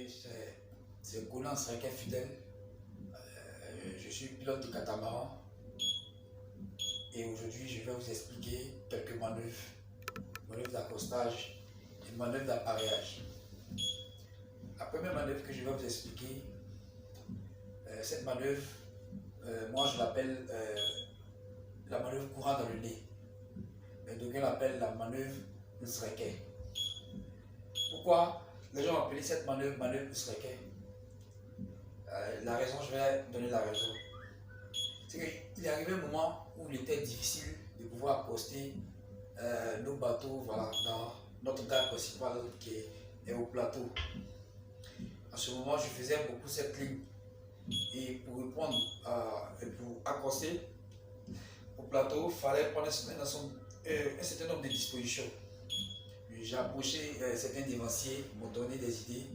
Oui, c'est Goulan Sreke Fidèle. Je suis pilote de catamaran et aujourd'hui je vais vous expliquer quelques manœuvres d'accostage et manœuvres d'appareillage. La première manœuvre que je vais vous expliquer, cette manœuvre, moi je l'appelle la manœuvre courant dans le nez. Mais d'aucuns l'appellent la manœuvre Sreke. Pourquoi les gens appellent cette manœuvre Sreke? La raison, je vais donner la raison. C'est qu'il est arrivé un moment où il était difficile de pouvoir accoster nos bateaux, voilà, dans notre gare principale qui est au plateau. En ce moment, je faisais beaucoup cette ligne. Et pour répondre et pour accoster au plateau, il fallait prendre un certain nombre de dispositions. J'ai approché certains dévanciers, m'ont donné des idées.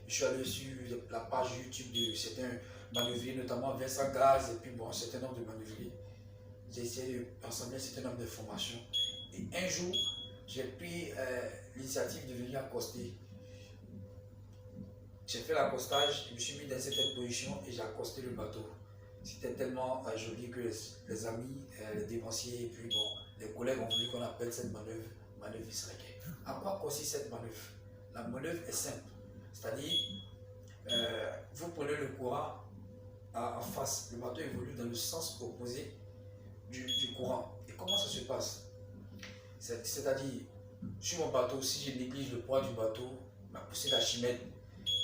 Je suis allé sur la page YouTube de certains manœuvriers, notamment Vincent Gaz, et puis bon, un certain nombre de manœuvriers. J'ai essayé de rassembler un certain nombre d'informations. Et un jour, j'ai pris l'initiative de venir accoster. J'ai fait l'accostage, je me suis mis dans cette position et j'ai accosté le bateau. C'était tellement joli que les amis, les dévanciers et puis bon, les collègues ont voulu qu'on appelle cette manœuvre Sreke. À quoi consiste cette manœuvre? La manœuvre est simple, c'est-à-dire vous prenez le courant en face, le bateau évolue dans le sens opposé du courant. Et comment ça se passe? C'est-à-dire, sur mon bateau, si je néglige le poids du bateau, ma poussée d'Archimède,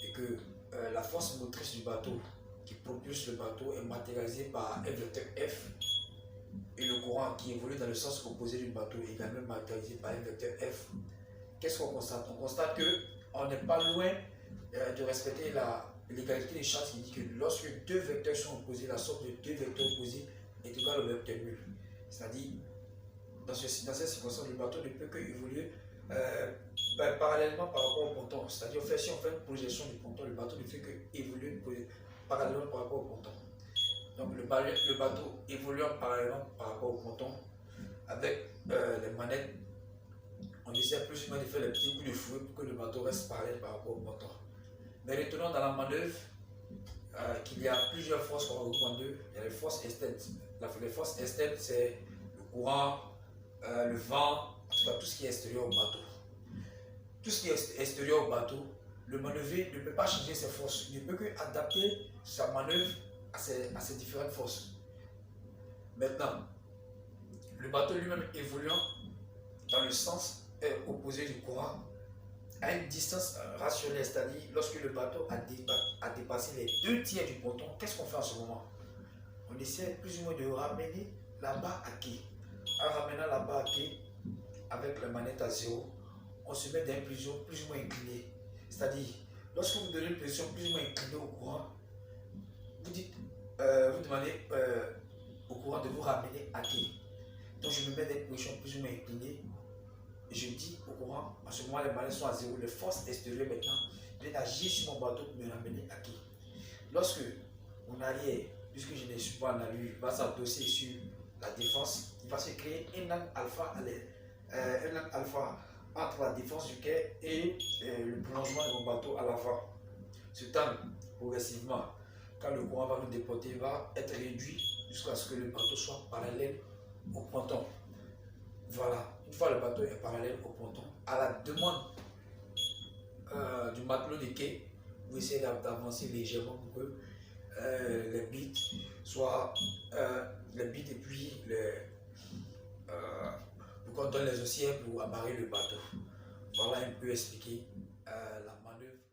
et que la force motrice du bateau qui propulse le bateau est matérialisée par un vecteur F, et le courant qui évolue dans le sens opposé du bateau est également matérialisé par un vecteur F. Qu'est-ce qu'on constate? On constate qu'on n'est pas loin de respecter l'égalité des chances qui dit que lorsque deux vecteurs sont opposés, la somme de deux vecteurs opposés est égale au vecteur nul. C'est-à-dire, dans cette circonstance, le bateau ne peut qu'évoluer parallèlement par rapport au ponton. C'est-à-dire, si on fait une projection du ponton, le bateau ne fait qu'évoluer parallèlement par rapport au ponton. Donc, le bateau évoluant parallèlement par rapport au ponton, avec les manettes, on essaie plus ou moins de faire les petits coups de fouet pour que le bateau reste parallèle par rapport au ponton. Mais retenons dans la manœuvre qu'il y a plusieurs forces qu'on regroupe en deux. Il y a les forces externes. Les forces externes, c'est le courant, le vent, tout ce qui est extérieur au bateau. Tout ce qui est extérieur au bateau, le manœuvrier ne peut pas changer ses forces. Il ne peut qu'adapter sa manœuvre à ces différentes forces. Maintenant, le bateau lui-même évoluant dans le sens opposé du courant, à une distance rationnelle, c'est-à-dire lorsque le bateau a dépassé les 2 tiers du ponton, qu'est-ce qu'on fait en ce moment? On essaie plus ou moins de ramener la barre à quai. En ramenant la barre à quai avec la manette à zéro, on se met dans une position plus ou moins inclinée. C'est-à-dire, lorsque vous donnez une position plus ou moins inclinée au courant, vous demandez au courant de vous ramener à quai. Donc je me mets dans une position plus ou moins inclinée. Je dis au courant, en ce moment les manettes sont à zéro, les forces extérieures maintenant viennent agir sur mon bateau pour me ramener à quai. Lorsque mon arrière, puisque je ne suis pas en allure, va s'adosser sur la défense, il va se créer un angle alpha entre la défense du quai et le prolongement de mon bateau à l'avant. Ce angle, progressivement, quand le courant va nous déporter, va être réduit jusqu'à ce que le bateau soit parallèle au ponton. Voilà, une fois le bateau est parallèle au ponton, à la demande du matelot de quai, vous essayez d'avancer légèrement pour que les bits soient les bits et puis pour qu'on donne les osiers pour amarrer le bateau. Voilà un peu expliqué la manœuvre.